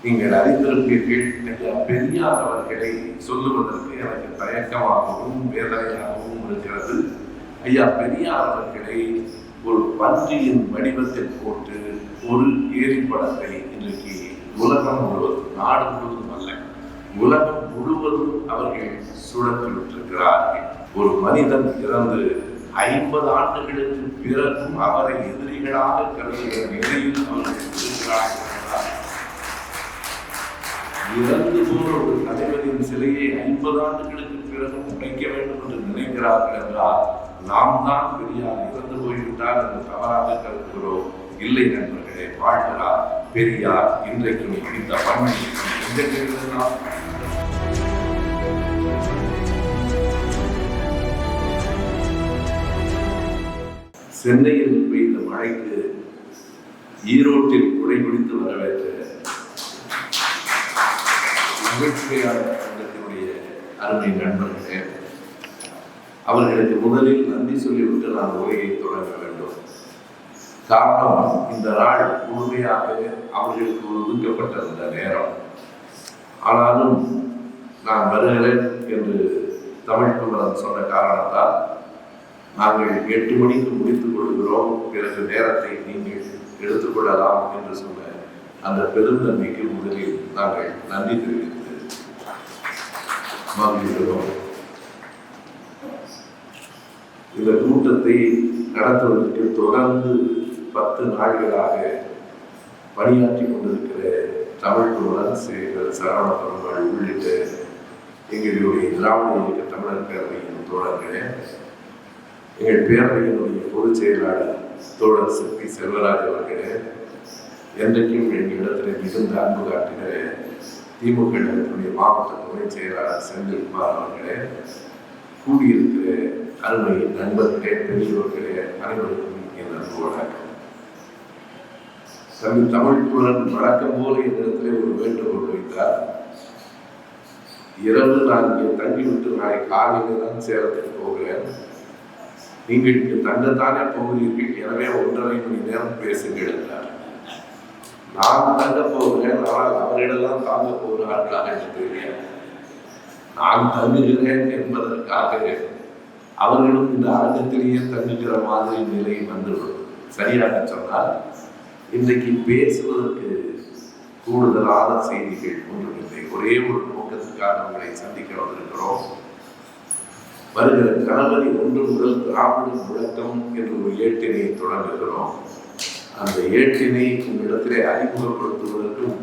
நீங்கள் அறிந்திருப்பீர்கள். ஐயா பெரியார் அவர்களை சொல்லுவதற்கு எனக்கு தயக்கமாகவும் வேதனையாகவும் இருக்கிறது. ஐயா பெரியார் அவர்களை ஒரு பன்றியின் வடிவத்தில் போட்டு ஒரு ஏரிப்படத்தை இன்றைக்கு உலகம் முழுவதும், நாடு முழுவதும் அல்ல, உலகம் முழுவதும் அவர்கள் சுழற்றி விட்டிருக்கிறார்கள். ஒரு மனிதன் இறந்து 50 ஆண்டுகளுக்கு பிறகும் அவரை எதிரிகளாக கருதுகிற நிலையில் அவர்கள் இருக்கிறார்கள். இறந்து போன ஒரு தலைவரின் சிலையை 50 ஆண்டுகளுக்கு பிறகு உடைக்க வேண்டும் என்று நினைக்கிறார்கள் என்றால் நாம் தான் பெரியார் இறந்து போய்விட்டார் என்று தவறாக கருதுகிறோம். இல்லை நண்பர்களே, வாழ்கிறார் பெரியார். இன்றைக்கும் இந்த பணி சென்னையில் பெய்த மழைக்கு ஈரோட்டில் குடை பிடித்து வரவேற்ற மகிழ்ச்சியாளர் சங்கத்தினுடைய அருமை நண்பர்களே, அவர்களுக்கு முதலில் நன்றி சொல்லிவிட்டு நான் உரையை தொடங்க வேண்டும். காரணம், இந்த நாள் முழுமையாக அவர்களுக்கு ஒதுக்கப்பட்டிருந்த நேரம். ஆனாலும் நான் வருகிறேன் என்று தமிழ் குமரன் சொன்ன காரணத்தால் நாங்கள் 8 மணிக்கு முடித்துக் கொள்கிறோம், பிறகு நேரத்தை நீங்கள் எடுத்துக்கொள்ளலாம் என்று சொன்ன அந்த பெருந்தன்மைக்கு முதலில் நாங்கள் நன்றி தெரிவித்து மகிழ்கிறோம். இந்த கூட்டத்தை நடத்துவதற்கு தொடர்ந்து 10 நாட்களாக பணியாற்றி கொண்டிருக்கிற தமிழ் குமரன், சேகர், சரவண பெருமாள் உள்ளிட்ட எங்களுடைய திராவிட இயக்க தமிழர் பேரவையின் தோழர்களே, எங்கள் பேரவையினுடைய பொதுச் செயலாளர் தோழர் சிற்பி செல்வராஜ் அவர்களே, என்றைக்கும் எங்களிடத்தில் மிகுந்த அன்பு காட்டுகிற திமுக மாவட்ட துணை செயலாளர் செந்தில்குமார் அவர்களே, கூடியிருக்கிற அருமை நண்பர்களே, பெரியவர்களே, அனைவருக்கும் என் அன்பு வணக்கம். தமிழ் குமரன் வழக்கம் போல என்னிடத்திலே ஒரு வேண்டுகோள் வைத்தார். இரவு நான் இங்கே தங்கிவிட்டு நாளை காலையில் தான் சேலத்துக்கு போகிறேன். நீங்கள் இங்கு தங்கத்தானே போகிறீர்கள், எனவே 1.5 மணி நேரம் பேசுங்கள் என்றார். நான் தங்க போகிறேன், ஆனால் அவரிடெல்லாம் தாங்க போகிறார்களாக என்று தெரியாது. நான் தங்குகிறேன் என்பதற்காக அவர்களும் இந்த அரங்கத்திலேயே தங்குகிற மாதிரி நிலை வந்துவிடும். சரியாக சொன்னால், இன்றைக்கு பேசுவதற்கு கூடுதலான செய்திகள் ஒன்றுமில்லை. ஒரே ஒரு நோக்கத்திற்காக உங்களை சந்திக்க வந்திருக்கிறோம். வருகிற ஜனவரி 1 முதல் திராவிட முழக்கம் என்று ஒரு ஏட்டினை தொடங்குகிறோம். அந்த ஏட்டினை உங்களிடத்திலே அறிமுகப்படுத்துவதற்கும்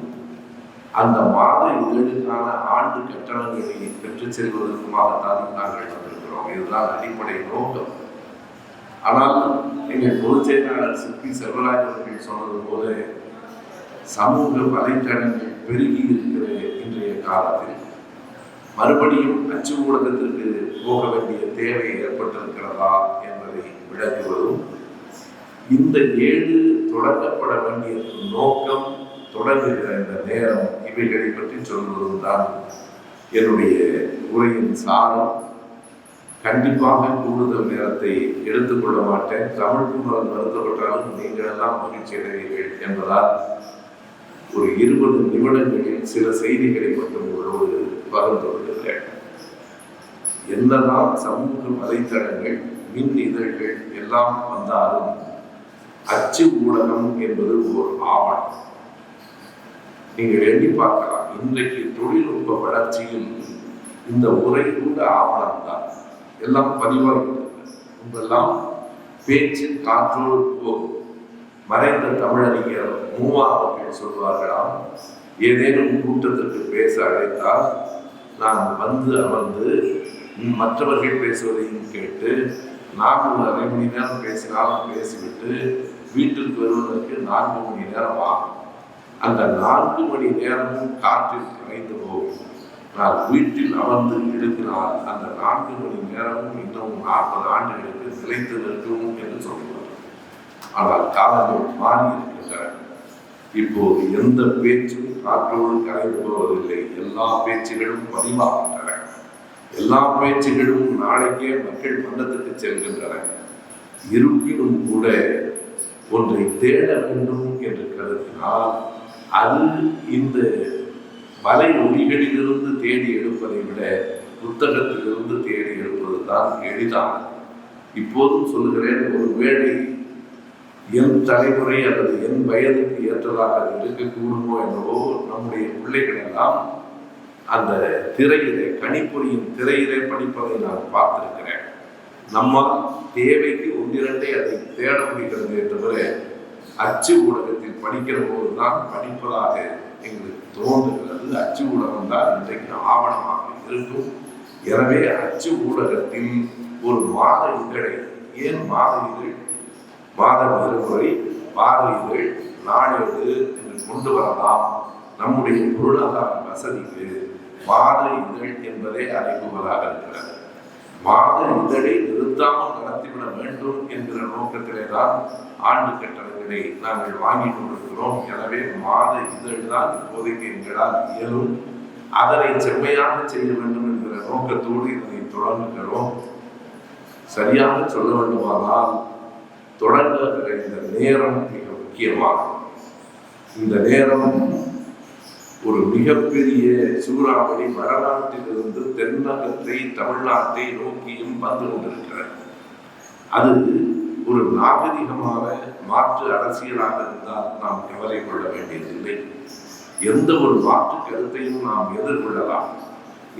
அந்த மாத இதழுக்கான ஆண்டு கட்டணங்களை பெற்றுச் செல்வதற்குமாகத்தான் நாங்கள் வந்திருக்கிறோம். இதுதான் அடிப்படை நோக்கம். ஆனால் எங்கள் பொதுச் செயலாளர் சிற்பி செல்வராஜ் அவர்கள் சொன்னது போல சமூக வலைத்தளங்கள் பெருகி இருக்கிற இன்றைய காலத்தில் மறுபடியும் அச்சு ஊடகத்திற்கு போக வேண்டிய தேவை ஏற்பட்டிருக்கிறதா என்பதை விளக்குவதும், இந்த ஏடு தொடங்கப்பட வேண்டிய நோக்கம், தொடங்குகிற இந்த நேரம், இவைகளை பற்றி சொல்வதும் தான் என்னுடைய உரையின் சாரம். கண்டிப்பாக கூடுதல் நேரத்தை எடுத்துக்கொள்ள மாட்டேன். தமிழ் குமரன் வருத்தப்பட்டாலும் நீங்கள் எல்லாம் மகிழ்ச்சி அடைவீர்கள் என்பதால் ஒரு 20 நிமிடங்களில் சில செய்திகளை மட்டும் உங்களோடு பகிர்ந்து கொள்கிறேன். என்னதான் சமூக வலைத்தளங்கள், மின் இதழ்கள் எல்லாம் வந்தாலும் அச்சு ஊடகம் என்பது ஒரு ஆவணம். நீங்கள் எண்ணி பார்க்கலாம், இன்றைக்கு தொழில்நுட்ப வளர்ச்சியில் இந்த உரை கூட ஆவணம் தான். எல்லாம் பதிவாகிறது. முன்பெல்லாம் பேச்சு காற்றோடு போகும். மறைந்த தமிழறிஞர் மூவா அவர்கள் சொல்வார்களாம், ஏதேனும் கூட்டத்திற்கு பேச அழைத்தால் நான் வந்து அமர்ந்து மற்றவர்கள் பேசுவதையும் கேட்டு நான் ஒரு 1/2 மணி நேரம் பேசினாலும் பேசிவிட்டு வீட்டிற்கு வருவதற்கு 4 மணி நேரம் ஆகும். அந்த 4 மணி நேரமும் காற்றில் கரைந்து போகும். நான் வீட்டில் அமர்ந்து எழுப்பினால் அந்த 4 மணி நேரமும் இன்னும் 40 ஆண்டுகளுக்கு நிலைத்து நிற்கும் என்று சொல்லுவார். ஆனால் காலங்கள் மாறி இருக்கின்றன. இப்போது எந்த பேச்சும் காற்றோடு கரைந்து போவதில்லை. எல்லா பேச்சுகளும் பதிவாகின்றன. எல்லா பேச்சுகளும் நாளைக்கே மக்கள் மன்றத்துக்கு செல்கின்றன. இருப்பினும் கூட ஒன்றை தேட வேண்டும் என்று கருதினால் அது இந்த வலை ஒலிகளிலிருந்து தேடி எடுப்பதை விட புத்தகத்திலிருந்து தேடி எடுப்பது தான் எளிதான. இப்போதும் சொல்லுகிறேன், ஒரு வேளை என் தலைமுறை அல்லது என் வயதுக்கு ஏற்றதாக இருக்கக்கூடுமோ என்னவோ நம்முடைய பிள்ளைகள் எல்லாம் அந்த திரையிலே, கணிப்பொறியின் திரையிலே படிப்பதை நான் பார்த்திருக்கிறேன். நம்மால் தேவைக்கு ஒன்றிரண்டை அதை தேட முடிகிறது தவிர அச்சு ஊடகத்தில் படிக்கிற போதுதான் படிப்பதாக எங்களுக்கு தோன்றுகிறது. அச்சு ஊடகம் தான் இன்றைக்கு ஆவணமாக இருக்கும். எனவே அச்சு ஊடகத்தில் ஒரு மாத இதழை, ஏன் மாத இதழ், மாத விடுமுறை, வார இதழ், நாளேடு என்று கொண்டு வரலாம். நம்முடைய பொருளாதார வசதிக்கு மாத இதழ் என்பதே அழைப்புகளாக இருக்கிறது. மாத இதழை நிறுத்தாமல் நடத்திவிட வேண்டும் என்கிற நோக்கத்திலே தான் ஆண்டு கட்டணங்களை நாங்கள் வாங்கி கொண்டிருக்கிறோம். எனவே மாத இதழ் தான் இப்போதைக்கு எங்களால் இயலும். அதனை செம்மையாக செய்ய வேண்டும் என்கிற நோக்கத்தோடு இதனை தொடங்குகிறோம். சரியாக சொல்ல வேண்டுமானால் தொடங்குகிற இந்த நேரம் மிக முக்கியமாகும். இந்த நேரம் ஒரு மிகப்பெரிய சூறாவளி வடநாட்டிலிருந்து தென்னகத்தை, தமிழ்நாட்டை நோக்கியும் வந்து கொண்டிருக்கிறது. அது ஒரு நாகரிகமான மாற்று அரசியலாக இருந்தால் நாம் கவலை கொள்ள வேண்டியதில்லை. எந்த ஒரு மாற்று கருத்தையும் நாம் எதிர்கொள்ளலாம்.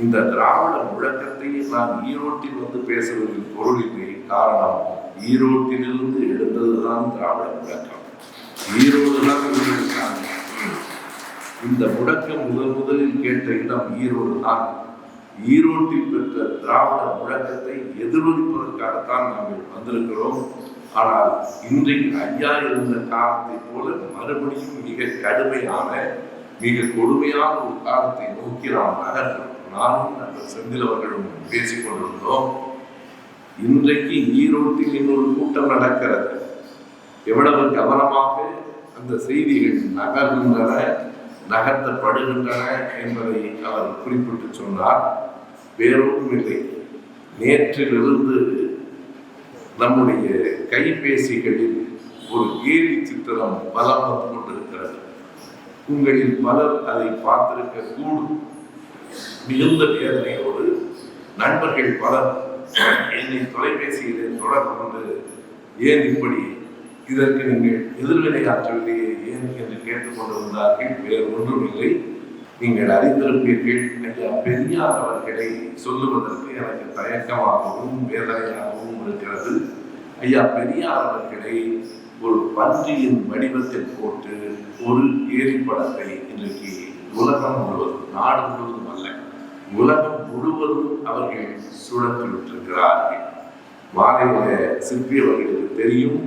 இந்த திராவிட முழக்கத்தை நான் ஈரோட்டில் வந்து பேசுவதில் பொருள் இல்லை. காரணம், ஈரோட்டிலிருந்து எழுந்ததுதான் திராவிட முழக்கம். ஈரோடு தான் இந்த முழக்கம் முதலில் கேட்ட இடம் ஈரோடு தான். ஈரோட்டில் பெற்ற திராவிட முழக்கத்தை எதிரொலிப்பதற்காகத்தான் நாங்கள் வந்திருக்கிறோம். ஆனால் இன்றைக்கு ஐயா இருந்த காலத்தை போல மறுபடியும் மிக கடுமையான, மிக கொடுமையான ஒரு காலத்தை நோக்கி நாம் நகர்கிறோம். நானும் நண்பர் செந்தில் அவர்களும் பேசிக் கொண்டிருந்தோம். இன்றைக்கு ஈரோட்டில் இன்னொரு கூட்டம் நடக்கிறது. எவ்வளவு கவனமாக அந்த செய்திகள் நகர்கின்றன, நகர்த்தப்படுகின்றன என்பதை அவர் குறிப்பிட்டு சொன்னார். வேறொன்றும் இல்லை, நேற்றிலிருந்து நம்முடைய கைபேசிகளில் ஒரு கேலி சித்திரம் பலம் வந்து கொண்டிருக்கிறது. உங்களில் பலர் அதை பார்த்திருக்க கூடும். மிகுந்த வேதனையோடு நண்பர்கள் பலர் என்னை தொலைபேசியிலே தொடர்பு கொண்டு, ஏன் இப்படி, இதற்கு நீங்கள் எதிர்வினையாற்றவில்லையே ஏன் என்று கேட்டுக்கொண்டிருந்தார்கள். வேறு ஒன்றும் இல்லை, நீங்கள் அறிந்திருப்பீர்கள், ஐயா பெரியார் அவர்களை சொல்லுவதற்கு எனக்கு தயக்கமாகவும் வேதனையாகவும் இருக்கிறது. ஐயா பெரியார் அவர்களை ஒரு பன்றியின் வடிவத்தில் போட்டு ஒரு ஏரிப்படத்தை இன்றைக்கு உலகம் முழுவதும், நாடு முழுவதும் அல்ல, உலகம் முழுவதும் அவர்கள் சுழற்றி விட்டிருக்கிறார்கள். மாலையில சிற்பி அவர்களுக்கு தெரியும்,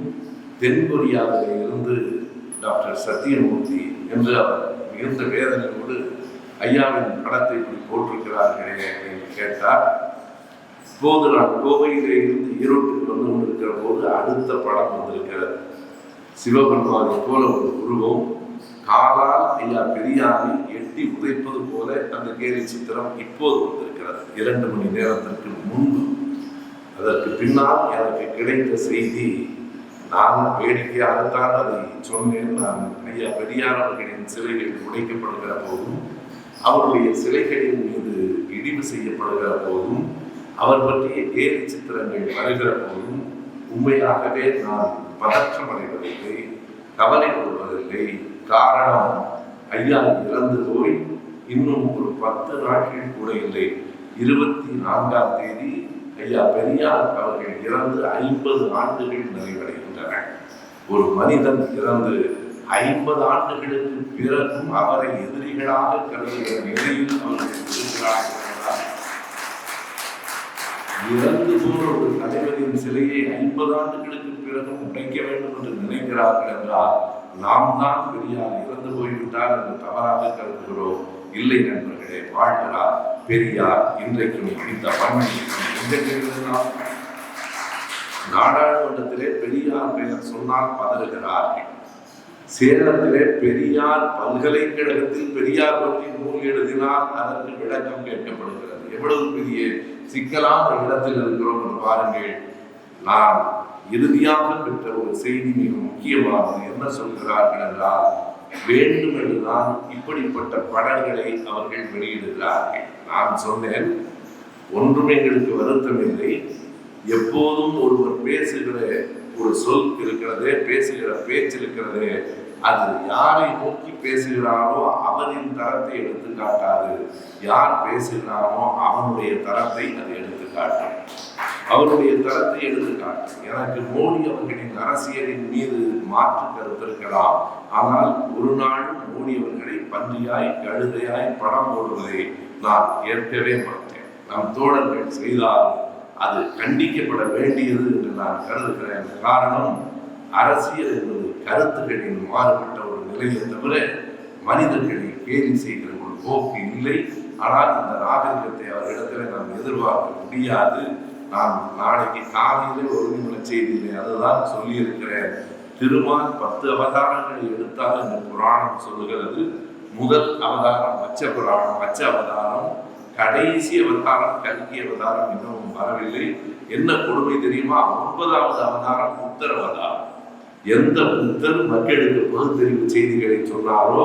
தென்கொரியாவிலே இருந்து டாக்டர் சத்தியமூர்த்தி என்று அவர் மிகுந்த வேதனையோடு ஐயாவின் படத்தை இப்படி போட்டிருக்கிறார்களே என்று கேட்டார். இப்போது நான் கோவையிலே இருந்து ஈரோட்டுக்கு வந்து கொண்டிருக்கிற போது அடுத்த படம் வந்திருக்கிறது. சிவபெருமானை போல ஒரு உருவம், காலால் ஐயா பெரியாரை எட்டி உதைப்பது போல அந்த கேலி சித்திரம் இப்போது வந்திருக்கிறது, 2 மணி நேரத்திற்கு முன்பு. அதற்கு பின்னால் எனக்கு கிடைத்த செய்தி, நான் வேடிக்கையாகத்தான் அதை சொன்னேன். நான் ஐயா பெரியார் அவர்களின் சிலைகள் உடைக்கப்படுகிற போதும், அவருடைய சிலைகளின் மீது இடிவு செய்யப்படுகிற போதும், அவர் பற்றிய கேலி சித்திரங்கள் வருகிற போதும் உண்மையாகவே நான் பதற்றம் அடைவதில்லை, கவலை கொள்வதில்லை. காரணம், ஐயா இறந்து போய் இன்னும் ஒரு 10 நாட்கள் கூட இல்லை. 24ஆம் தேதி ஐயா பெரியார் அவர்கள் இறந்து 50 ஆண்டுகள் நிறைவடைகின்றன. ஒரு மனிதன் இறந்து 50 ஆண்டுகளுக்கு பிறகும் அவரை எதிரிகளாக கருதுகிற நிலையில் அவர்கள் இருக்கிறார்கள். இறந்து போன ஒரு தலைவரின் சிலையை 50 ஆண்டுகளுக்கு பிறகும் உடைக்க வேண்டும் என்று நினைக்கிறார்கள் என்றால் நாம் தான் பெரியார் இறந்து போய்விட்டார் என்று தவறாக கருதுகிறோம். இல்லை நண்பர்களே, வாழ்கிறார் பெரியார். இன்றைக்கும் இந்த மண்ணில் நாடாளுமன்றத்திலே பெரியார் பெயர் சொன்னால் பதறுகிறார்கள். சேலத்திலே பெரியார் பல்கலைக்கழகத்தில் பெரியார் பற்றி நூல் எழுதினால் அதற்கு விளக்கம் கேட்கப்படுகிறது. எவ்வளவு பெரிய சிக்கலான இடத்தில் இருக்கிறோம் என்று பாருங்கள். நான் இறுதியாக பெற்ற ஒரு செய்தி மிக முக்கியமானது. என்ன சொல்கிறார்கள் என்றால், வேண்டும் என்றுதான் இப்படிப்பட்ட படங்களை அவர்கள் வெளியிடுகிறார்கள். நான் சொன்னேன், ஒன்றும் எங்களுக்கு வருத்தம் இல்லை. எப்போதும் ஒருவர் பேசுகிற ஒரு சொல் இருக்கிறதே, பேசுகிற பேச்சு இருக்கிறதே, அது யாரை நோக்கி பேசுகிறாரோ அவரின் தரத்தை எடுத்து காட்டாது. யார் பேசுகிறானோ அவனுடைய தரத்தை அது எடுத்து காட்டும், அவருடைய தரத்தை எடுத்து காட்டும். எனக்கு மோடி அவர்களின் அரசியலின் மீது மாற்று கருத்து இருக்கலாம், ஆனால் ஒரு நாளும் மோடி அவர்களை பன்றியாய் கழுதையாய் படம் போடுவதை நான் ஏற்கவே மாட்டேன். நம் தோழர்கள் செய்தால் அது கண்டிக்கப்பட வேண்டியது என்று நான் கருதுகிறேன். காரணம், அரசியல் என்பது கருத்துக்களின் மாறுபட்ட ஒரு நிலையை தவிர மனிதர்களை கேலி செய்கிற ஒரு போக்கு இல்லை. ஆனால் இந்த நாகரிகத்தை அவரிடத்தில் நாம் எதிர்பார்க்க முடியாது. நான் நாளைக்கு காலையிலே ஒருங்கிணை செய்தியிலே அதுதான் சொல்லியிருக்கிறேன். திருமால் 10 அவதாரங்களை எடுத்தால் இந்த புராணம் சொல்லுகிறது. முதல் அவதாரம் மச்ச புராணம், மச்ச அவதாரம், கடைசி அவதாரம் கல்கி அவதாரம் இன்னும் வரவில்லை. என்ன கொடுமை தெரியுமா? 9வது அவதாரம் புத்தர் அவதாரம். எந்த புத்தர் மக்களுக்கு பகுத்தறிவு செய்திகளை சொன்னாரோ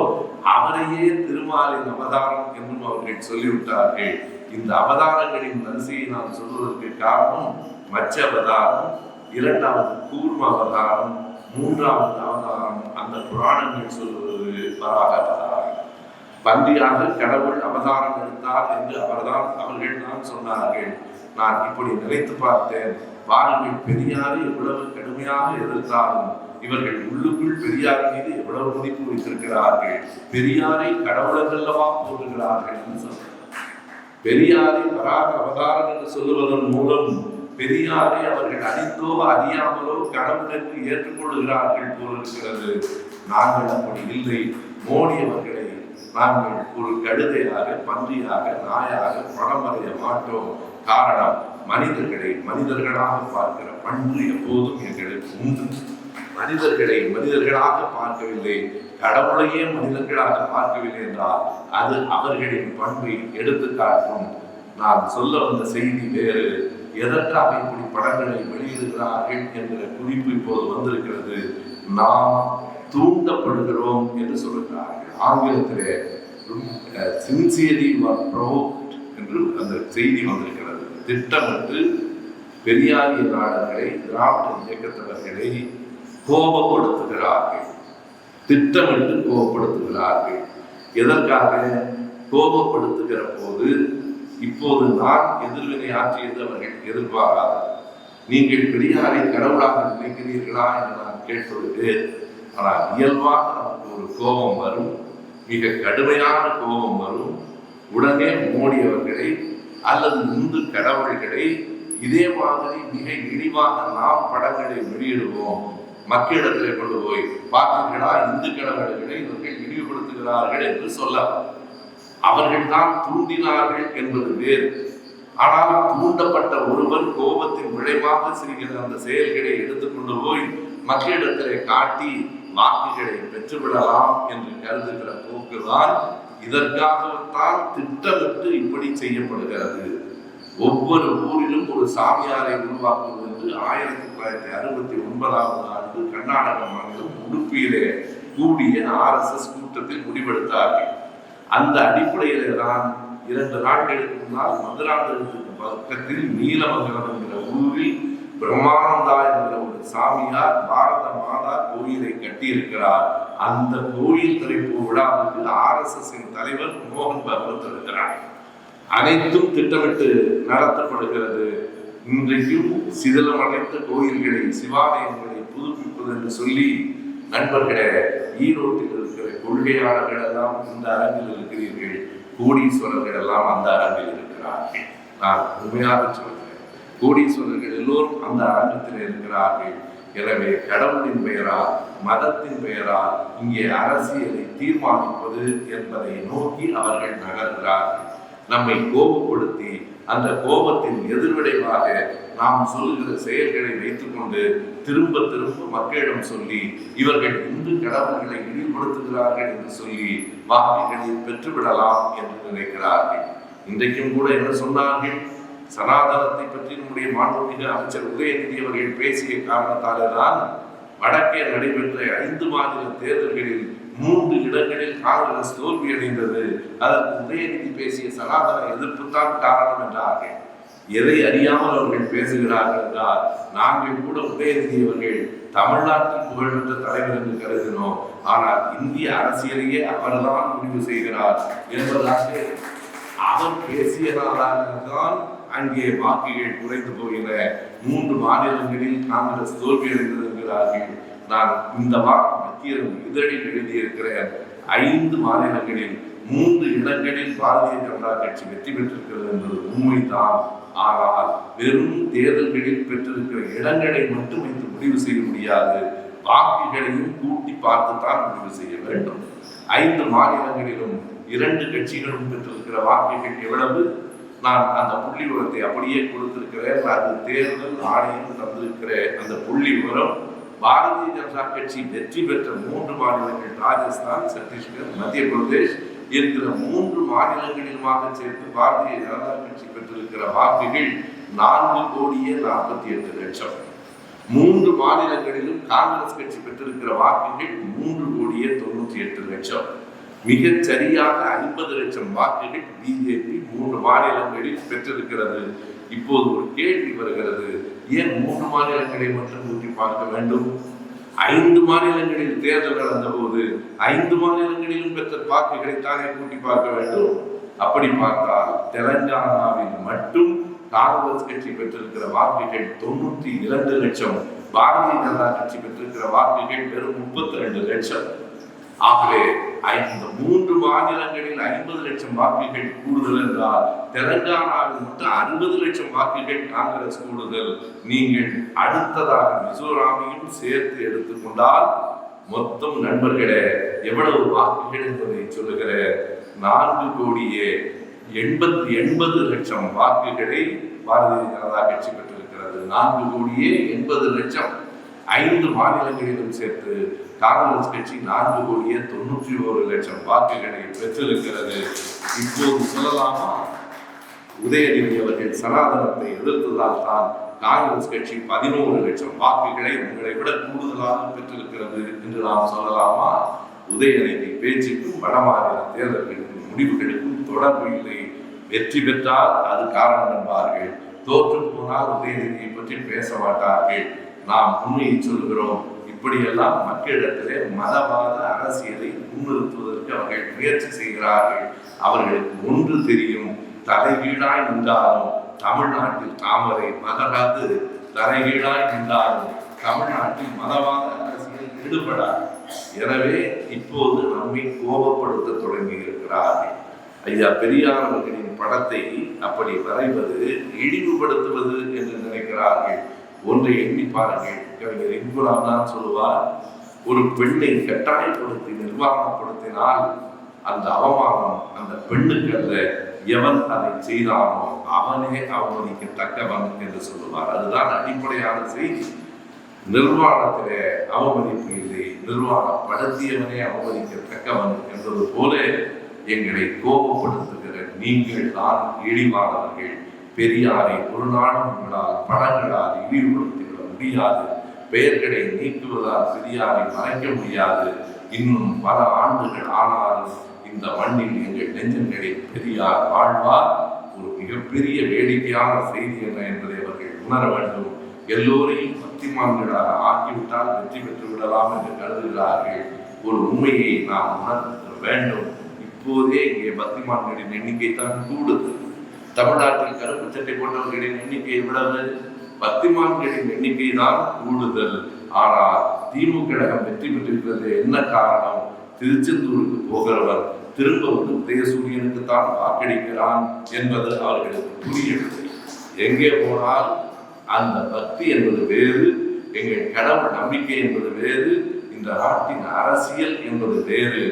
அவரையே திருமாலின் அவதாரம் என்றும் அவர்கள் சொல்லிவிட்டார்கள். இந்த அவதாரங்களின் வரிசையை நான் சொல்வதற்கு காரணம், மச்ச அவதாரம், 2வது கூர்ம அவதாரம், 3வது அவதாரம் அந்த புராணங்கள் சொல்வது வராக அவதாரம். பன்றியாக கடவுள் அவதாரம் எடுத்தார் என்று அவர்கள் தான் சொன்னார்கள். நான் இப்படி நினைத்து பார்த்தேன். பாருங்கள், பெரியாரை எவ்வளவு கடுமையாக எதிர்த்தாலும் இவர்கள் உள்ளுக்குள் பெரியார் மீது எவ்வளவு மதிப்பு வைத்திருக்கிறார்கள். பெரியாரை கடவுளல்லவா போடுகிறார்கள் என்று சொன்னார். பெரியாரை வராக அவதாரம் என்று சொல்லுவதன் மூலம் பெரியாரை அவர்கள் அறிந்தோ அறியாமலோ கடவுள் என்று ஏற்றுக்கொள்கிறார்கள் போல் இருக்கிறது. நாங்கள் அப்படி இல்லை. மோடி அவர்களை நாங்கள் ஒரு கழுதையாக, பன்றியாக, நாயாக படம் வரைய மாட்டோம். காரணம், மனிதர்களை மனிதர்களாக பார்க்கிற பண்பு எப்போதும் எங்களுக்கு உண்டு. மனிதர்களை மனிதர்களாக பார்க்கவில்லை, கடவுளையே மனிதர்களாக பார்க்கவில்லை என்றால் அது அவர்களின் பண்பை எடுத்து காட்டும். நான் சொல்ல வந்த செய்தி வேறு. எதற்காக இப்படி படங்களை வெளியிடுகிறார்கள் என்கிற குறிப்பு இப்போது வந்திருக்கிறது. நாம் தூண்டப்படுகிறோம் என்று சொல்கிறார்கள். ஆங்கிலத்திலே சின்சியர்லி ப்ரோவோக்ட் என்று அந்த செய்தி வந்திருக்கிறது. திட்டமிட்டு பெரியாரிய நாடர்களை, திராவிட இயக்கத்தவர்களை கோபப்படுத்துகிறார்கள். திட்டமிட்டு கோபப்படுத்துகிறார்கள். எதற்காக கோபப்படுத்துகிற போது இப்போது நான் எதிர்வினை ஆற்றியது அவர்கள் எதிர்பாராது. நீங்கள் பெரியாரை கடவுளாக நினைக்கிறீர்களா என்று நான் கேட்பதற்கு, ஆனால் இயல்பாக நமக்கு ஒரு கோபம் வரும், மிக கடுமையான கோபம் வரும். உடனே மோடி அவர்களை அல்லது இந்து கடவுள்களை இதே மாதிரி மிக இழிவாக நாம் படங்களை வெளியிடுவோம். மக்களிடத்தில் கொண்டு போய் பார்த்தீர்களா, இந்து கடவுள்களை இவர்கள் இழிவுபடுத்துகிறார்கள் என்று சொல்லலாம். அவர்கள் தான் தூண்டினார்கள் என்பது வேறு. ஆனால் தூண்டப்பட்ட ஒருவர் கோபத்தின் விளைவாக செய்கிற அந்த செயல்களை எடுத்துக்கொண்டு போய் மக்களிடத்திலே காட்டி வாக்குகளை பெற்றுவிடலாம் என்று கருதுகிற போக்குதான். இதற்காகத்தான் திட்டமிட்டு இப்படி செய்யப்படுகிறது. ஒவ்வொரு ஊரிலும் ஒரு சாமியாரை உருவாக்குவது என்று 1969ஆம் ஆண்டு கர்நாடக மாநிலம் உடுப்பியிலே கூடிய RSS கூட்டத்தில் முடிவெடுத்தார்கள். அந்த அடிப்படையிலே தான் 2 நாட்களுக்கு முன்னால் மதுராந்தகத்துக்கு பக்கத்தில் நீலமங்கலம் என்கிற ஊரில் பிரம்மானந்தா என்கிற ஒரு சாமியார் பாரத மாதா கோயிலை கட்டியிருக்கிறார். அந்த கோயில் திறப்பு விழாவுக்கு RSS தலைவர் மோகன் பகவத் இருக்கிறார். அனைத்தும் திட்டமிட்டு நடத்தப்படுகிறது. இன்றைக்கும் சிதிலமடைந்த கோயில்களை, சிவாலயங்களை புதுப்பிப்பது என்று சொல்லி நண்பர்களே, ஈரோட்டில் இருக்கிற கொள்கையாளர்கள் எல்லாம் இந்த அரங்கில் இருக்கிறீர்கள், கோடீஸ்வரர்கள் எல்லாம் அந்த அரங்கில் இருக்கிறார்கள். நான் உண்மையாக சொல்கிறேன், கோடீஸ்வரர்கள் எல்லோரும் அந்த அரங்கத்தில் இருக்கிறார்கள். எனவே கடவுளின் பெயரால், மதத்தின் பெயரால் இங்கே அரசியலை தீர்மானிப்பது என்பதை நோக்கி அவர்கள் நகர்கிறார்கள். நம்மை கோபப்படுத்தி அந்த கோபத்தின் எதிர்விளைவாக நாம் சொல்லுகிற செயல்களை வைத்துக் கொண்டு திரும்ப திரும்ப மக்களிடம் சொல்லி இவர்கள் இந்து கடவுள்களை இழிவுபடுத்துகிறார்கள் என்று சொல்லி வாக்குகளை பெற்றுவிடலாம் என்று நினைக்கிறார்கள். இன்றைக்கும் கூட என்ன சொன்னார்கள்? சனாதனத்தை பற்றி நம்முடைய மாண்புமிகு அமைச்சர் உதயநிதி அவர்கள் பேசிய காரணத்தாலே தான் வடக்கே நடைபெற்ற 5 மாநில தேர்தல்களில் 3 இடங்களில் காங்கிரஸ் தோல்வியடைந்தது. அதற்கு உதயநிதி பேசிய சனாதன எதிர்ப்பு தான் காரணம் என்றார்கள். எதை அறியாமல் அவர்கள் பேசுகிறார்கள் என்றால், நாங்கள் கூட உதயநிதி அவர்கள் தமிழ்நாட்டில் புகழ்பெற்ற தலைவர் என்று கருதினோம், ஆனால் இந்திய அரசியலையே அவர்தான் முடிவு செய்கிறார் என்பதாக அவர் பேசியதால்தான் அங்கே வாக்குகள் குறைந்து போகிற 3 மாநிலங்களில் காங்கிரஸ் தோல்வியடைந்தது என்கிறார்கள். நான் இந்த வாக்கு மத்திய இதழில் எழுதியிருக்கிற 5 மாநிலங்களில் 3 இடங்களில் பாரதிய ஜனதா கட்சி வெற்றி பெற்றிருக்கிறது என்பது உண்மைதான். ஆனால் வெறும் தேர்தல்களில் பெற்றிருக்கிற இடங்களை மட்டும் வைத்து முடிவு செய்ய முடியாது, வாக்குகளையும் கூட்டி பார்த்துத்தான் முடிவு செய்ய வேண்டும். 5 மாநிலங்களிலும் 2 கட்சிகளும் பெற்றிருக்கிற வாக்குகள் எவ்வளவு? நான் அந்த புள்ளி விவரத்தை அப்படியே கொடுத்திருக்கிறேன். அது தேர்தல் ஆணையம் தந்திருக்கிற அந்த புள்ளி விவரம். பாரதிய ஜனதா கட்சி வெற்றி பெற்ற 3 மாநிலங்கள் ராஜஸ்தான், சத்தீஸ்கர், மத்திய பிரதேஷ் இருக்கிற 3 மாநிலங்களிலுமாக சேர்த்து பாரதிய ஜனதா கட்சி பெற்றிருக்கிற வாக்குகள் 4,48,00,000. 3 மாநிலங்களிலும் காங்கிரஸ் கட்சி பெற்றிருக்கிற வாக்குகள் 3,98,00,000. மிகச் சரியாக 50,00,000 வாக்குகள் பிஜேபி 3 மாநிலங்களில் பெற்றிருக்கிறது. இப்போது ஒரு கேள்வி வருகிறது, ஏன் 3 மாநிலங்களை மட்டும் ஊற்றி பார்க்க வேண்டும்? 5 மாநிலங்களில் தேர்தல் நடந்த போது 5 மாநிலங்களிலும் பெற்ற வாக்குகளை தானே கூட்டி பார்க்க வேண்டும். அப்படி பார்த்தால் தெலங்கானாவில் மட்டும் காங்கிரஸ் கட்சி பெற்றிருக்கிற வாக்குகள் 92,00,000, பாரதிய ஜனதா கட்சி பெற்றிருக்கிற வாக்குகள் வெறும் 32,00,000. ஆகவே இந்த 3 மாநிலங்களில் 50,00,000 வாக்குகள் கூடுதல் என்றால் தெலங்கானாவில் மட்டும் 60,00,000 வாக்குகள் காங்கிரஸ் கூடுதல். நீங்கள் அடுத்ததாக மிசோராமையும் சேர்த்து எடுத்துக்கொண்டால் மொத்தம் நண்பர்களே எவ்வளவு வாக்குகள் என்பதை சொல்லுகிற 4,80,00,000 வாக்குகளை பாரதிய ஜனதா கட்சி பெற்றிருக்கிறது. 4,80,00,000. 5 மாநிலங்களிலும் சேர்த்து காங்கிரஸ் கட்சி 4,91,00,000 வாக்குகளை பெற்றிருக்கிறது. இப்போது சொல்லலாமா, உதயநிதி அவர்கள் சனாதனத்தை எதிர்த்ததால் தான் காங்கிரஸ் கட்சி 11,00,000 வாக்குகளை உங்களை விட கூடுதலாக பெற்றிருக்கிறது என்று நாம் சொல்லலாமா? உதயநிதி பேச்சுக்கும் வடமாநில தேர்தல்களுக்கும் முடிவுகளுக்கும் தொடர்பு இல்லை. வெற்றி பெற்றால் அது காரணம் என்பார்கள், தோற்று போனால் உதயநிதியை பற்றி பேச மாட்டார்கள். நாம் உண்மையை சொல்கிறோம். இப்படியெல்லாம் மக்களிடத்திலே மதவாத அரசியலை முன்னிறுத்துவதற்கு அவர்கள் முயற்சி செய்கிறார்கள். அவர்களுக்கு ஒன்று தெரியும், தலைகீழாய் நின்றாலும் தமிழ்நாட்டில் தாமரை மதராது, தலைகீழாய் நின்றாலும் தமிழ்நாட்டில் மதவாத அரசியல் ஈடுபடாது. எனவே இப்போது நம்மை கோபப்படுத்த தொடங்கி இருக்கிறார்கள். ஐயா பெரியார் அவர்களின் படத்தை அப்படி வரைவது இழிவுபடுத்துவது என்று நினைக்கிறார்கள். ஒன்றை எண்ணி பாருங்கள். கவிஞர் இங்குலாம் தான் சொல்லுவார், ஒரு பெண்ணை கட்டாயப்படுத்தி நிர்வாகப்படுத்தினால் அந்த அவமானம் அந்த பெண்ணுக்கு அல்ல, எவன் அதை செய்தானோ அவனே அவமதிக்கத்தக்கவன் என்று சொல்லுவார். அதுதான் அடிப்படையான செய்தி. நிர்வாணத்திலே அவமதிப்பு இல்லை, நிர்வாணப்படுத்தியவனே அவமதிக்கத்தக்கவன் என்பது போல எங்களை கோபப்படுத்துகிற நீங்கள் தான் இழிவானவர்கள். பெரியாரை ஒரு நாளும் உங்களால் படங்களால் இழிவுபடுத்திவிட முடியாது. பெயர்களை நீக்குவதால் பெரியாரை மறைக்க முடியாது. இன்னும் பல ஆண்டுகள் ஆனாலும் இந்த மண்ணில் எங்கள் நெஞ்சங்களில் பெரியார் வாழ்வார். ஒரு மிகப்பெரிய வேடிக்கையான செய்தி என்ன என்பதை அவர்கள் உணர வேண்டும். எல்லோரையும் பக்திமான்களாக ஆக்கிவிட்டால் வெற்றி பெற்று விடலாம் என்று கருதுகிறார்கள். ஒரு உண்மையை நாம் உணர வேண்டும். இப்போதே இங்கே பக்திமான்களின் எண்ணிக்கை தான் கூடுது. தமிழ்நாட்டில் கருப்பு சட்டை போன்றவர்களின் எண்ணிக்கை எவ்வளவு? பக்திமான்களின் எண்ணிக்கை தான் கூடுதல். ஆனால் திமுக கழகம் வெற்றி பெற்றிருக்கிறது. என்ன காரணம்? திருச்செந்தூருக்கு போகிறவர் திரும்ப வந்து உதயசூரியனுக்கு தான் வாக்களிக்கிறான் என்பது அவர்களுக்கு புரியவில்லை. எங்கே போனால் அந்த பக்தி என்பது வேறு, எங்கள் கடவுள் நம்பிக்கை என்பது வேறு, இந்த நாட்டின் அரசியல் என்பது வேறு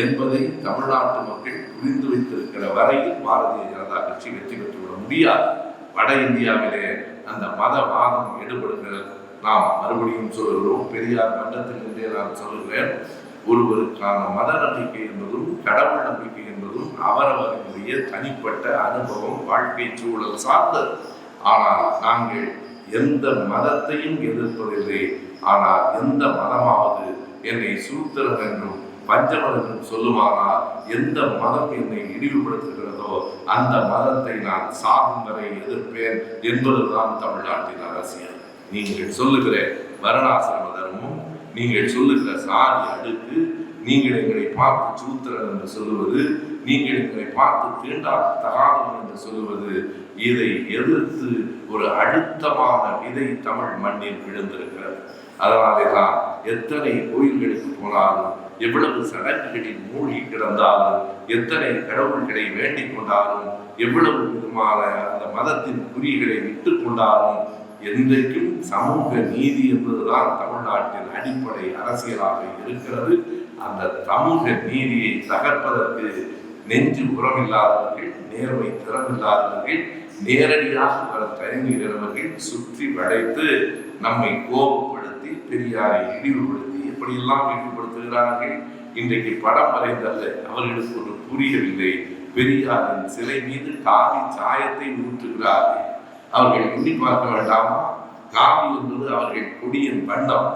என்பதை தமிழ்நாட்டு மக்கள் புரிந்து வைத்திருக்கிற வரையில் பாரதிய ஜனதா கட்சி வெற்றி பெற்றுவிட முடியாது. வட இந்தியாவிலே அந்த மதவாதம் ஈடுபடுகிறது. நாம் மறுபடியும் சொல்கிறோம், பெரியார் மன்றத்தில் இருந்தே நான் சொல்கிறேன், ஒருவருக்கான மத நம்பிக்கை என்பதும் கடவுள் நம்பிக்கை என்பதும் அவரவர்களுடைய தனிப்பட்ட அனுபவம், வாழ்க்கை சூழல் சார்ந்தது. ஆனால் நாங்கள் எந்த மதத்தையும் எதிர்ப்பதில்லை. ஆனால் எந்த மதமாவது என்னை சூத்திரன் என்றும் பஞ்சமதம் சொல்லுமானால் எந்த மதம் என்னை இழிவுபடுத்துகிறதோ அந்த மதத்தை நான் சாகும் வரை எதிர்ப்பேன் என்பதுதான் தமிழ்நாட்டின் அரசியல். நீங்கள் சொல்லுகிற வர்ணாசிரம தர்மம், நீங்கள் சொல்லுகிற சாதி அடுக்கு, நீங்கள் எங்களை பார்த்து சூத்திரன் என்று சொல்லுவது, நீங்கள் எங்களை பார்த்து தீண்டாத்தகாதவன் என்று சொல்லுவது, இதை எதிர்த்து ஒரு அழுத்தமான விதை தமிழ் மண்ணில் விழுந்திருக்கிறது. அதனாலேதான் எத்தனை கோயில்களுக்கு போனாலும், எவ்வளவு சடங்குகளில் மூழ்கி கிடந்தாலும், எத்தனை கடவுள்களை வேண்டிக் கொண்டாலும், எவ்வளவு விதமான அந்த மதத்தின் குறிகளை விட்டு கொண்டாலும், என்றைக்கும் சமூக நீதி என்பதுதான் தமிழ்நாட்டின் அடிப்படை அரசியலாக இருக்கிறது. அந்த சமூக நீதியை தகர்ப்பதற்கு நெஞ்சு உரமில்லாதவர்கள், நேர்மை திறமில்லாதவர்கள், நேரடியாக வர தயங்குகிறவர்கள் சுற்றி வளைத்து நம்மை கோபப்படுத்தி பெரியாரை இழிவுபடுத்தி எப்படியெல்லாம் இழிவுபடுத்துகிறார்கள். இன்றைக்கு படம் வரைந்தல்ல, அவர்களுக்கு ஒரு புரியவில்லை. பெரியாரின் சிலை மீது காவி சாயத்தை ஊற்றுகிறார்கள். அவர்கள் எண்ணி பார்க்க வேண்டாமா? காவி என்பது அவர்கள் கொடியின் வண்ணம்.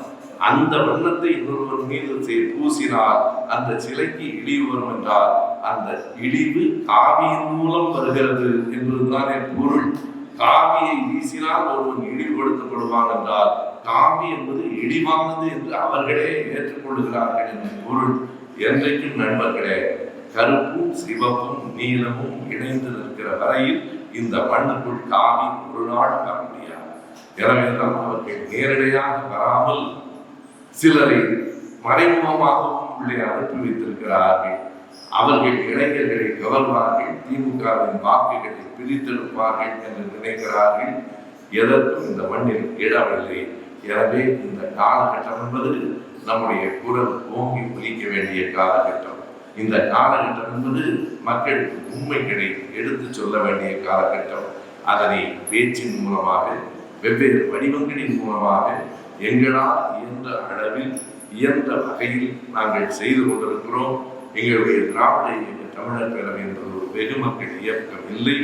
அந்த வண்ணத்தை இன்னொருவர் மீது பூசினால் அந்த சிலைக்கு இழிவு வரும் என்றால் அந்த இழிவு காவியின் மூலம் வருகிறது என்பதுதான் என் பொருள். காவியை வீசினால் ஒருவன் இழிவுபடுத்தப்படுவான் என்றால் காவி என்பது இழிவானது என்று அவர்களே ஏற்றுக்கொள்கிறார்கள் என்ற பொருள். என்றைக்கும் நண்பர்களே, கருப்பும் சிவப்பும் நீலமும் இணைந்து நிற்கிற வரையில் இந்த மண்ணுக்குள் காவி ஒரு நாள் வர முடியாது. எனவேதான் அவர்கள் நேரடியாக வராமல் சிலரை மறைமுகமாகவும் உள்ளே அனுப்பி வைத்திருக்கிறார்கள். அவர்கள் இளைஞர்களை கவர்வார்கள், திமுகவின் வாக்குகளை பிரித்தெடுப்பார்கள் என்று நினைக்கிறார்கள். எதற்கும் இந்த மண்ணில் இடமில்லை. எனவே இந்த காலகட்டம் என்பது நம்முடைய குரல் ஓங்கி ஒலிக்க வேண்டிய காலகட்டம். இந்த காலகட்டம் என்பது மக்களுக்கு உண்மைகளை எடுத்து சொல்ல வேண்டிய காலகட்டம். அதனை பேச்சின் மூலமாக, வெவ்வேறு வடிவங்களின் மூலமாக எங்களால் இயன்ற அளவில், இயன்ற வகையில் நாங்கள் செய்து கொண்டிருக்கிறோம். எங்களுடைய திராவிட இயக்க தமிழர் பேரவை என்பது ஒரு வெகுமக்கள் இயக்கம் இல்லை.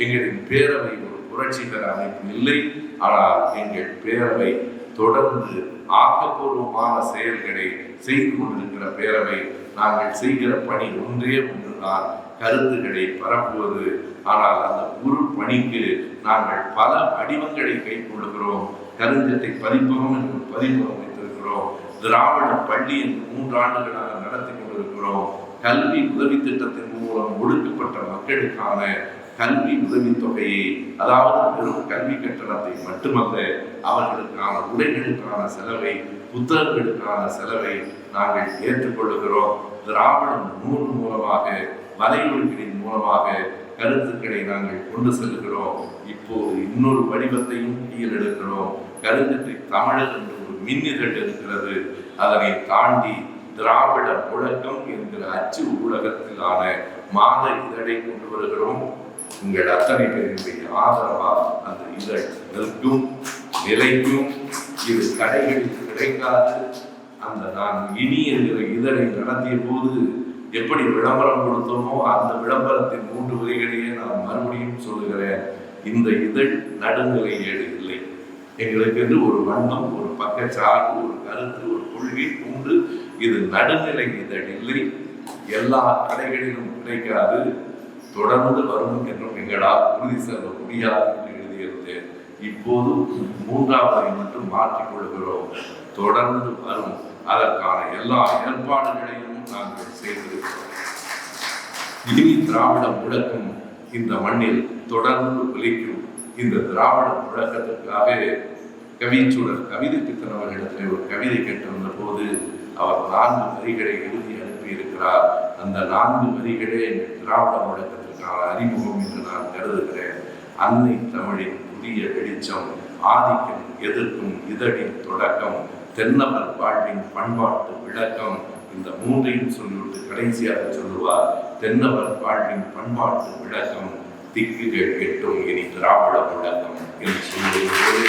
எங்களின் பேரவை ஒரு புரட்சிகர அமைப்பு இல்லை. ஆனால் எங்கள் பேரவை தொடர்ந்து ஆக்கப்பூர்வமான செயல்களை செய்து கொண்டிருக்கிற பேரவை. நாங்கள் செய்கிற பணி ஒன்றே ஒன்றுதான், கருத்துக்களை பரப்புவது. ஆனால் அந்த ஒரு பணிக்கு நாங்கள் பல வடிவங்களை கைக்கொள்கிறோம். கருஞ்சட்டை பதிப்பகம் என்று பதிப்பகம் வைத்திருக்கிறோம். திராவிட பள்ளி என்று 3 ஆண்டுகளாக நடத்தி கொண்டிருக்கிறோம். கல்வி உதவி திட்டத்தின் மூலம் ஒடுக்கப்பட்ட மக்களுக்கான கல்வி உதவித்தொகையை, அதாவது வெறும் கல்வி கட்டணத்தை மட்டுமல்ல, அவர்களுக்கான உடைகளுக்கான செலவை, புத்தகங்களுக்கான செலவை நாங்கள் ஏற்றுக்கொள்ளுகிறோம். திராவிடம் நூல் மூலமாக, வலையொலிகளின் மூலமாக கருத்துக்களை நாங்கள் கொண்டு செல்கிறோம். இப்போது இன்னொரு வடிவத்தையும் கீழ் எடுக்கிறோம். கருத்துக்களை தமிழர் என்று ஒரு மின்னிதழ் இருக்கிறது. அதனை தாண்டி திராவிட முழக்கம் என்கிற அச்சு ஊடகத்திலான மாத இதழை கொண்டு வருகிறோம். உங்கள் அத்தனை பேருடைய ஆதரவால் அந்த இதழ் நிற்கும், நிலைக்கும். இது கடைகளில் கிடைக்காது. அந்த நான் இனி என்கிற இதழை நடத்திய போது எப்படி விளம்பரம் கொடுத்தோமோ அந்த விளம்பரத்தின் 3 வரிகளையே நான் மறுபடியும் சொல்லுகிறேன். இந்த இதழ் நடுநிலை ஏடு இல்லை. எங்களுக்கு என்று ஒரு வண்ணம், ஒரு பக்கச்சார்பு, ஒரு கருத்து, ஒரு கொள்கை உண்டு. இது நடுநிலை இதழ் இல்லை. எல்லா கடைகளிலும் கிடைக்காது. தொடர்ந்து வரும் என்றும் எங்களால் உறுதி செய்ய முடியாது என்று எழுதியிருந்தேன். இப்போது 3வது மட்டும் மாற்றிக்கொள்கிறோம். தொடர்ந்து வரும். அதற்கான எல்லா ஏற்பாடுகளையும் நாங்கள் செய்திருக்கிறோம். இனி திராவிட முழக்கம் இந்த மண்ணில் தொடர்ந்து ஒலிக்கும். இந்த திராவிட முழக்கத்திற்காக கவிச்சூழல் கவிதை பித்தனவர்களிடத்தில் ஒரு கவிதை கேட்டிருந்த போது அவர் 4 வரிகளை எழுதி அனுப்பியிருக்கிறார். அந்த 4 வரிகளே எங்கள் திராவிட முழக்கத்திற்கான அறிமுகம் என்று நான் கருதுகிறேன். அன்னை தமிழின் புதிய வெளிச்சம், ஆதிக்கம் எதிர்க்கும் இதழின் தொடக்கம், தென்னவர் வாழ்வின் பண்பாட்டு விளக்கம். இந்த 3ஐயும் சொல்லிவிட்டு கடைசியாக சொல்லுவார், தென்னவர் வாழ்வின் பண்பாட்டு விளக்கம், திக்குகள் எட்டும் இனி திராவிட முழக்கம் என்று சொல்லும்போது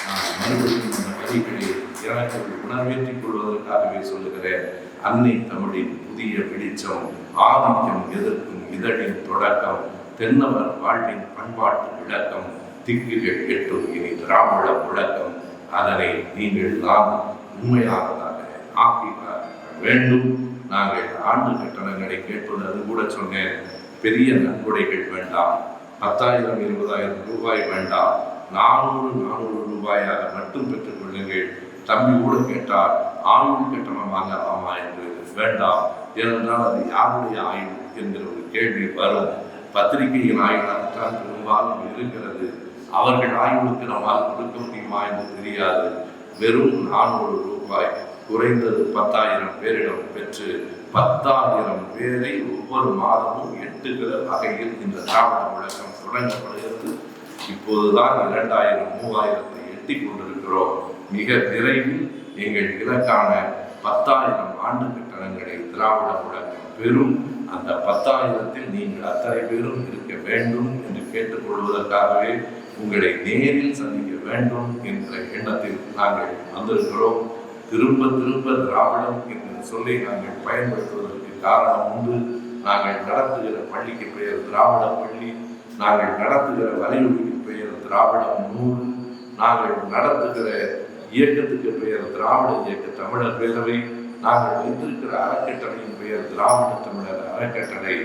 நான் மறுபடியும் அந்த வரிகளை எனக்கு உணர்வேற்றிக் கொள்வதற்காகவே சொல்லுகிறேன். அன்னை தமிழின் புதிய வெளிச்சம், ஆதிக்கம் எதிர்க்கும் இதழின் தொடக்கம், தென்னவர் வாழ்வின் பண்பாட்டு விளக்கம், திக்குகள் எட்டும் இனி திராவிட முழக்கம். அதனை நீங்கள் தான் உண்மையானதாக ஆக்கினார். வேண்டும். நாங்கள் ஆண்டு கட்டணங்களை கேட்பது, அது கூட சொன்னேன், பெரிய நன்கொடைகள் வேண்டாம், 10,000 20,000 ரூபாய் வேண்டாம், 400 ரூபாயாக மட்டும் பெற்றுக் கொள்ளுங்கள். தம்பி கூட கேட்டார், ஆயுள் கட்டணம் வாங்கலாமா என்று. வேண்டாம், ஏனென்றால் அது யாருடைய ஆயுள் என்கிற ஒரு கேள்வி வரும். பத்திரிகையின் ஆயுளாகத்தான் பெரும்பாலும் இருக்கிறது. அவர்கள் ஆயுளுக்கு நம்மால் கொடுக்க முடியுமா என்று தெரியாது. வெறும் 400 ரூபாய், குறைந்தது 10,000 பேரிடம் பெற்று 10,000 பேரை ஒவ்வொரு மாதமும் எட்டுகிற வகையில் இந்த திராவிட முழக்கம் தொடங்கப்படுகிறது. இப்போதுதான் 2000 3000 எட்டி கொண்டிருக்கிறோம். மிக விரைவில் எங்கள் இலக்கான 10,000 ஆண்டு கட்டணங்களை திராவிட முழக்கம் பெறும். அந்த 10,000-ல் நீங்கள் அத்தனை பேரும் இருக்க வேண்டும் என்று கேட்டுக்கொள்வதற்காகவே உங்களை நேரில் சந்திக்க வேண்டும் என்ற எண்ணத்தில் நாங்கள் வந்திருக்கிறோம். திரும்ப திரும்ப திராவிடம் என்ற சொல்லை நாங்கள் பயன்படுத்துவதற்கு காரணம் உண்டு. நாங்கள் நடத்துகிற பள்ளிக்கு பெயர் திராவிட பள்ளி, நாங்கள் நடத்துகிற வலையொலிக்கு பெயர் திராவிடம் நூல், நாங்கள் நடத்துகிற இயக்கத்துக்கு பெயர் திராவிட இயக்க தமிழர் பேரவை, நாங்கள் வைத்திருக்கிற அறக்கட்டளையின் பெயர் திராவிட தமிழர் அறக்கட்டளை.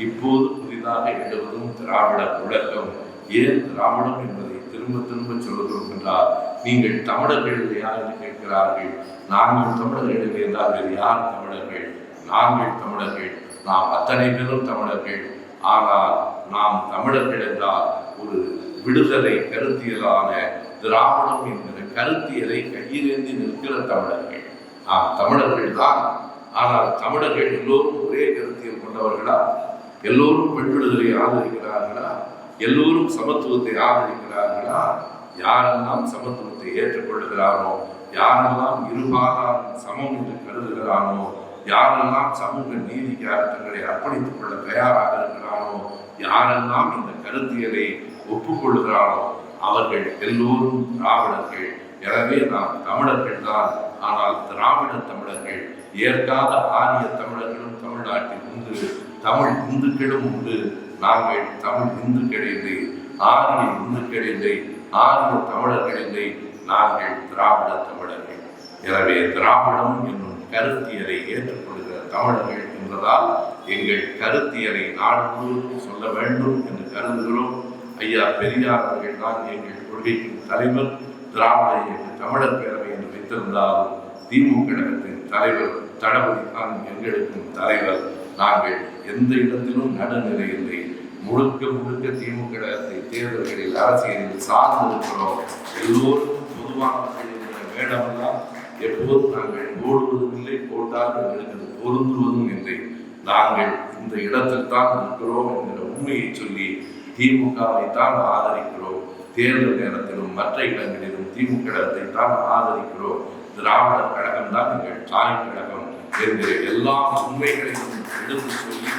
இப்போது புதிதாக எழுவதும் திராவிட முழக்கம். ஏன் திராவிடம் என்பதை திரும்ப திரும்ப சொல்லுகிறோம் என்றால், நீங்கள் தமிழர்கள் இல்லையா என்று கேட்கிறார்கள். நாங்கள் தமிழர்கள் என்றால் வேறு யார் தமிழர்கள்? நாங்கள் தமிழர்கள், நாம் அத்தனை பேரும் தமிழர்கள். ஆனால் நாம் தமிழர்கள் என்றால் ஒரு விடுதலை கருத்தியலான திராவிடம் என்கிற கருத்தியலை கையிலேந்தி நிற்கிற தமிழர்கள். தமிழர்கள் தான். ஆனால் தமிழர்கள் எல்லோரும் ஒரே கருத்தியல் கொண்டவர்களா? எல்லோரும் பெண் விடுதலை ஆதரிக்கிறார்களா? எல்லோரும் சமத்துவத்தை ஆதரிக்கிறார்களா? யாரெல்லாம் சமத்துவத்தை ஏற்றுக்கொள்கிறானோ, யாரெல்லாம் இருபாலாரும் சமம் என்று கருதுகிறானோ, யாரெல்லாம் சமூக நீதிக்காக தங்களை அர்ப்பணித்துக் கொள்ள தயாராக இருக்கிறானோ, யாரெல்லாம் இந்த கருத்தியலை ஒப்புக்கொள்கிறானோ அவர்கள் எல்லோரும் திராவிடர்கள். எனவே நாம் தமிழர்கள் தான். ஆனால் திராவிட தமிழர்கள், ஏற்காத ஆரிய தமிழர்களும் தமிழ்நாட்டில் உண்டு, தமிழ் இந்துக்களும் உண்டு. நாங்கள் தமிழ் இந்துக்கள் இல்லை, ஆரிய இந்துக்கள் இல்லை, ஆரிய தமிழர்கள் இல்லை, நாங்கள் திராவிட தமிழர்கள். எனவே திராவிடம் என்னும் கருத்தியலை ஏற்றுக்கொள்கிற தமிழர்கள் என்பதால் எங்கள் கருத்தியலை நாடு முழுவதும் சொல்ல வேண்டும் என்று கருதுகிறோம். ஐயா பெரியார் அவர்கள் தான் எங்கள் கொள்கைக்கு தலைவர். திராவிட இயக்க தமிழர் பேரவை என்று வைத்திருந்தாலும் திமுக கழகத்தின் தலைவர் தளபதி தான் எங்களுக்கும் தலைவர். நாங்கள் எந்த இடத்திலும் நடுநிலை இல்லை. முழுக்க முழுக்க திமுக கழகத்தை தேர்தல்களில் அரசியலில் சார்ந்திருக்கிறோம். எல்லோரும் பொதுவானவர்கள் என்கிற வேடமெல்லாம் எப்போதும் நாங்கள் ஓடுவதும் இல்லை, போட்டால் எங்களுக்கு பொருந்துவதும் இல்லை. நாங்கள் இந்த இடத்தில் தான் இருக்கிறோம் என்கிற உண்மையை சொல்லி திமுகவை தான் ஆதரிக்கிறோம். தேர்தல் நேரத்திலும் மற்ற இடங்களிலும் திமுக கழகத்தை தான் ஆதரிக்கிறோம். திராவிட கழகம் தான் எங்கள் தாய் கழகம் என்கிற எல்லா உண்மைகளையும் எடுத்து சொல்லி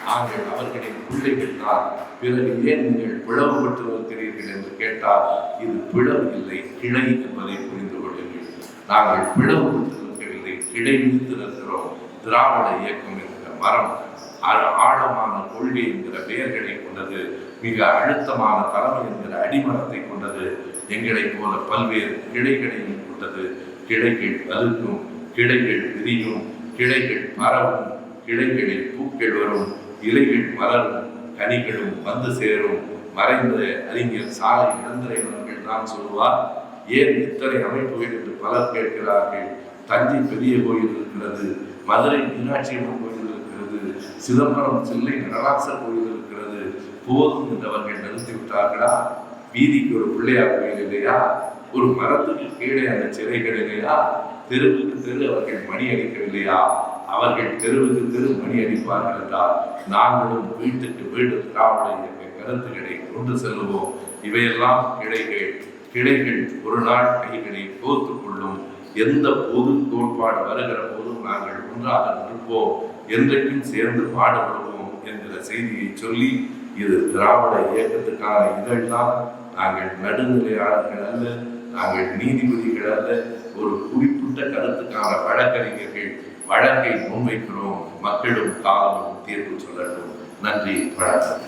நாங்கள் அவர்களின் பிள்ளைகள் தான். பிறகு ஏன் நீங்கள் பிளவுபட்டு இருக்கிறீர்கள் என்று கேட்டால், இது பிளவு இல்லை, கிளை என்பதை புரிந்து கொள்ளுங்கள். நாங்கள் பிளவுபட்டு இருக்கவில்லை, கிளை விரித்து இருக்கிறோம். திராவிட இயக்கம் என்கிற மரம் ஆழமான கொள்கை என்கிற பெயர்களை கொண்டது, மிக அழுத்தமான தலைமை என்கிற அடிமரத்தை கொண்டது, எங்களை போல பல்வேறு கிளைகளையும் கொண்டது. கிளைகள் வலுக்கும், கிளைகள் விரியும், கிளைகள் பரவும், கிளைகளில் பூக்கள் வரும், இலைகள் மலரும், கனிகளும் வந்து சேரும். மறைந்த அறிஞர் சாலை இளந்திரைவர்கள் தான் சொல்வார், ஏன் இத்தனை அமைப்புகள் என்று பலர் கேட்கிறார்கள். தஞ்சை பெரிய கோயில் இருக்கிறது, மதுரை மீனாட்சி அம்மன் கோயில் இருக்கிறது, சிதம்பரம் சில்லை நடராசர் கோயில் இருக்கிறது, போதும் என்றவர்கள் நிறுத்திவிட்டார்களா? வீதிக்கு ஒரு பிள்ளையார் கோயில் இல்லையா? ஒரு மரத்துக்கு கீழே அந்த சிலைகள் இல்லையா? தெருவுக்கு தெரு அவர்கள் மணி அடிக்கவில்லையா? அவர்கள் தெருவுக்கு தெரு மணி அடிப்பார்கள் என்றால் நாங்களும் வீட்டுக்கு வீடு திராவிட இயக்க கருத்துக்களை கொண்டு செல்வோம். இவையெல்லாம் கிளைகள் ஒரு நாள் கைகளை கோர்த்து கொள்ளும். எந்த பொது கோட்பாடு வருகிற போதும் நாங்கள் ஒன்றாக நிற்போம், என்றைக்கும் சேர்ந்து பாடுபடுவோம் என்கிற செய்தியை சொல்லி, இது திராவிட இயக்கத்துக்கான இதழ் தான். நாங்கள் நடுநிலையாளர்கள் அல்ல, நாங்கள் நீதிபதிகள் அல்ல. ஒரு குறிப்பிட்ட கருத்துக்கான வழக்கறிஞர்கள் வழக்கை முன்வைக்கிறோம். மக்களும் காலமும் தீர்ப்பு சொல்லட்டும். நன்றி, வணக்கம்.